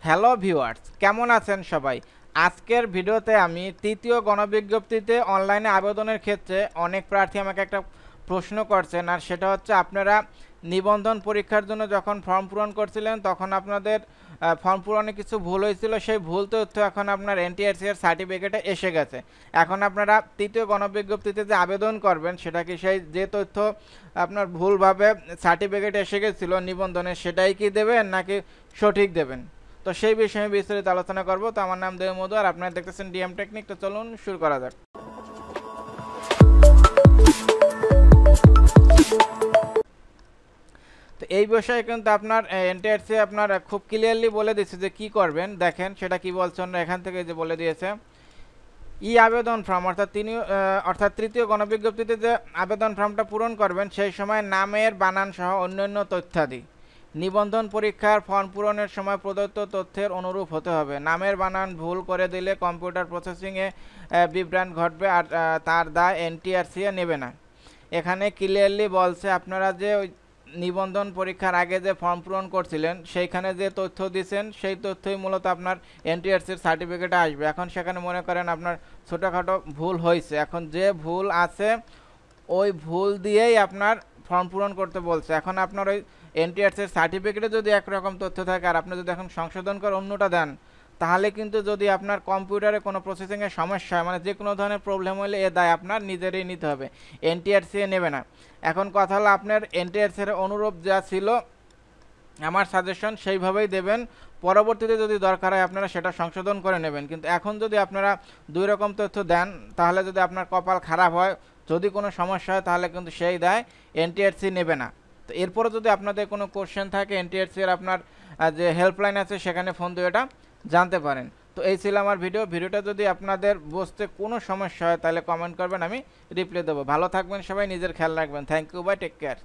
Hello viewers, কেমন আছেন সবাই? আজকের ভিডিওতে আমি তৃতীয় গণবিজ্ঞপ্তিতে অনলাইনে আবেদনের ক্ষেত্রে অনেক প্রার্থী আমাকে একটা প্রশ্ন করছেন, আর সেটা হচ্ছে আপনারা নিবন্ধন পরীক্ষার জন্য যখন ফর্ম পূরণ করছিলেন তখন আপনাদের ফর্ম পূরণে কিছু ভুল হয়েছিল। সেই ভুল তথ্য এখন আপনার NTRCA সার্টিফিকেটে এসে গেছে। এখন আপনারা তৃতীয় গণবিজ্ঞপ্তিতে যে আবেদন করবেন সেটা কি সেই যে তথ্য আপনার ভুলভাবে সার্টিফিকেট এসে গেছিলো নিবন্ধনে সেটাই কি দেবেন নাকি সঠিক দেবেন? তো সেই বিষয়ে বিস্তারিত আলোচনা করব। তো আমার নাম দেবমধু, আর আপনারা দেখতেছেন Dmtechnic। তো চলুন শুরু করা যাক। তো এই বিষয়ে কিন্তু আপনার NTRCA আপনার খুব ক্লিয়ারলি বলে দিচ্ছে যে কি করবেন। দেখেন সেটা কি বলছে, এখান থেকে যে বলে দিয়েছে আবেদন ফর্ম অর্থাৎ তৃতীয় গণবিজ্ঞপ্তিতে যে আবেদন ফর্মটা পূরণ করবেন সেই সময় নামের বানান সহ অন্যান্য তথ্যাদি নিবন্ধন পরীক্ষার ফর্ম পূরণের সময় প্রদত্ত তথ্যের অনুরূপ হতে হবে। নামের বানান ভুল করে দিলে কম্পিউটার প্রসেসিংয়ে বিভ্রাট ঘটবে, আর তার দায় NTRCA নেবে না। এখানে ক্লিয়ারলি বলছে আপনারা যে ওই নিবন্ধন পরীক্ষার আগে যে ফর্ম পূরণ করছিলেন সেইখানে যে তথ্য দিয়েছেন সেই তথ্যই মূলত আপনার NTRCA সার্টিফিকেটে আসবে। এখন সেখানে মনে করেন আপনার ছোটোখাটো ভুল হয়েছে, এখন যে ভুল আছে ওই ভুল দিয়েই আপনার ফর্ম পূরণ করতে বলছে। এখন আপনার ওই NTRCA সার্টিফিকেটে যদি একরকম তথ্য থাকে আর আপনি যদি এখন সংশোধন করে অন্যটা দেন, তাহলে কিন্তু যদি আপনার কম্পিউটারে কোনো প্রসেসিংয়ের সমস্যা হয়, মানে যে কোনো ধরনের প্রবলেম হলে এ দায় আপনার নিজেরই নিতে হবে, NTRCA নেবে না। এখন কথা হলো আপনার NTRCA অনুরূপ যা ছিল আমার সাজেশন সেইভাবেই দেবেন। পরবর্তীতে যদি দরকার হয় আপনারা সেটা সংশোধন করে নেবেন, কিন্তু এখন যদি আপনারা দুই রকম তথ্য দেন তাহলে যদি আপনার কপাল খারাপ হয়, যদি কোনো সমস্যা হয় তাহলে কিন্তু সেই দায় NTRCA নেবে না। তো এরপরে যদি আপনাদের কোনো কোশ্চেন থাকে NTRCA আপনার যে হেল্পলাইন আছে সেখানে ফোন দিয়ে এটা জানতে পারেন। তো এই ছিল আমার ভিডিওটা যদি আপনাদের বুঝতে কোনো সমস্যা হয় তাহলে কমেন্ট করবেন, আমি রিপ্লাই দেবো। ভালো থাকবেন সবাই, নিজের খেয়াল রাখবেন। Thank you, bye, take care.